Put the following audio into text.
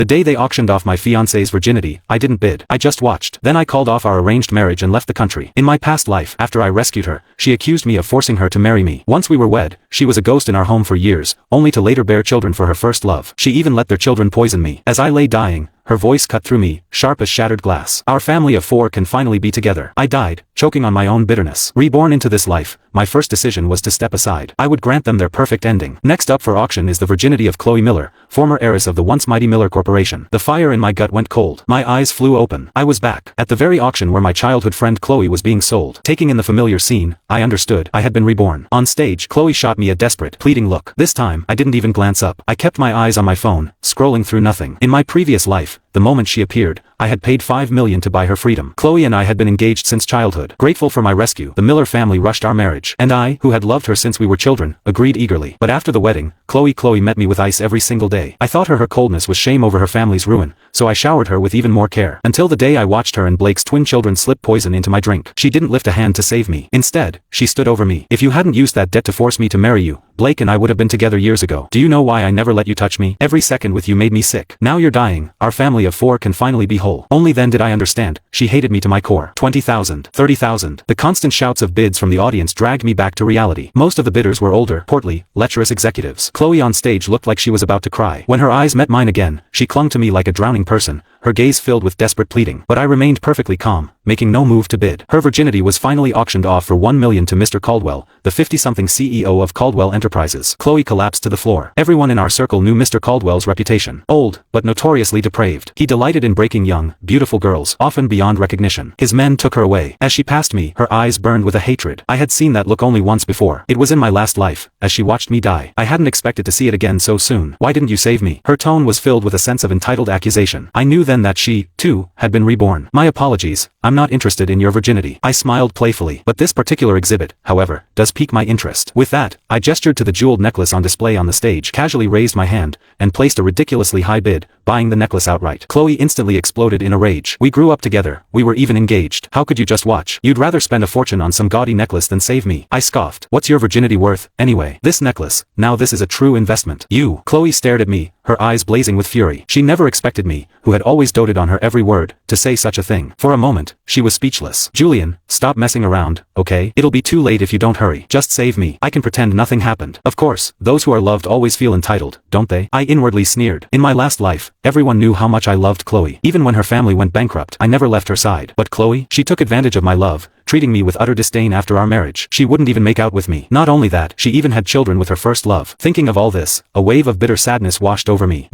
The day they auctioned off my fiancé's virginity, I didn't bid. I just watched. Then I called off our arranged marriage and left the country. In my past life, after I rescued her, she accused me of forcing her to marry me. Once we were wed, she was a ghost in our home for years, only to later bear children for her first love. She even let their children poison me. As I lay dying, her voice cut through me, sharp as shattered glass. Our family of 4 can finally be together. I died, choking on my own bitterness. Reborn into this life, my first decision was to step aside. I would grant them their perfect ending. Next up for auction is the virginity of Chloe Miller, former heiress of the once mighty Miller Corporation. The fire in my gut went cold. My eyes flew open. I was back, at the very auction where my childhood friend Chloe was being sold. Taking in the familiar scene, I understood. I had been reborn. On stage, Chloe shot me a desperate, pleading look. This time, I didn't even glance up. I kept my eyes on my phone, scrolling through nothing. In my previous life, the moment she appeared, I had paid $5 million to buy her freedom. Chloe and I had been engaged since childhood. Grateful for my rescue, the Miller family rushed our marriage. And I, who had loved her since we were children, agreed eagerly. But after the wedding, Chloe met me with ice every single day. I thought her coldness was shame over her family's ruin, so I showered her with even more care. Until the day I watched her and Blake's twin children slip poison into my drink. She didn't lift a hand to save me. Instead, she stood over me. If you hadn't used that debt to force me to marry you, Blake and I would have been together years ago. Do you know why I never let you touch me? Every second with you made me sick. Now you're dying, our family of 4 can finally be whole. Only then did I understand, she hated me to my core. 20,000, 30,000. The constant shouts of bids from the audience dragged me back to reality. Most of the bidders were older, portly, lecherous executives. Chloe on stage looked like she was about to cry. When her eyes met mine again, she clung to me like a drowning person, her gaze filled with desperate pleading. But I remained perfectly calm, making no move to bid. Her virginity was finally auctioned off for $1 million to Mr. Caldwell, the 50-something CEO of Caldwell Enterprises. Chloe collapsed to the floor. Everyone in our circle knew Mr. Caldwell's reputation. Old, but notoriously depraved. He delighted in breaking young, beautiful girls, often beyond recognition. His men took her away. As she passed me, her eyes burned with a hatred. I had seen that look only once before. It was in my last life, as she watched me die. I hadn't expected to see it again so soon. Why didn't you save me? Her tone was filled with a sense of entitled accusation. I knew then that she, too, had been reborn. My apologies, I'm not interested in your virginity. I smiled playfully. But this particular exhibit, however, does pique my interest. With that, I gestured to the jeweled necklace on display on the stage, casually raised my hand, and placed a ridiculously high bid, buying the necklace outright. Chloe instantly exploded in a rage. We grew up together, we were even engaged. How could you just watch? You'd rather spend a fortune on some gaudy necklace than save me. I scoffed. What's your virginity worth, anyway? This necklace, now this is a true investment. You. Chloe stared at me, her eyes blazing with fury. She never expected me, who had always doted on her every word, to say such a thing. For a moment, she was speechless. Julian, stop messing around, okay? It'll be too late if you don't hurry. Just save me. I can pretend nothing happened. Of course, those who are loved always feel entitled, don't they? I inwardly sneered. In my last life, everyone knew how much I loved Chloe. Even when her family went bankrupt, I never left her side. But Chloe, she took advantage of my love, treating me with utter disdain after our marriage. She wouldn't even make out with me. Not only that, she even had children with her first love. Thinking of all this, a wave of bitter sadness washed over me.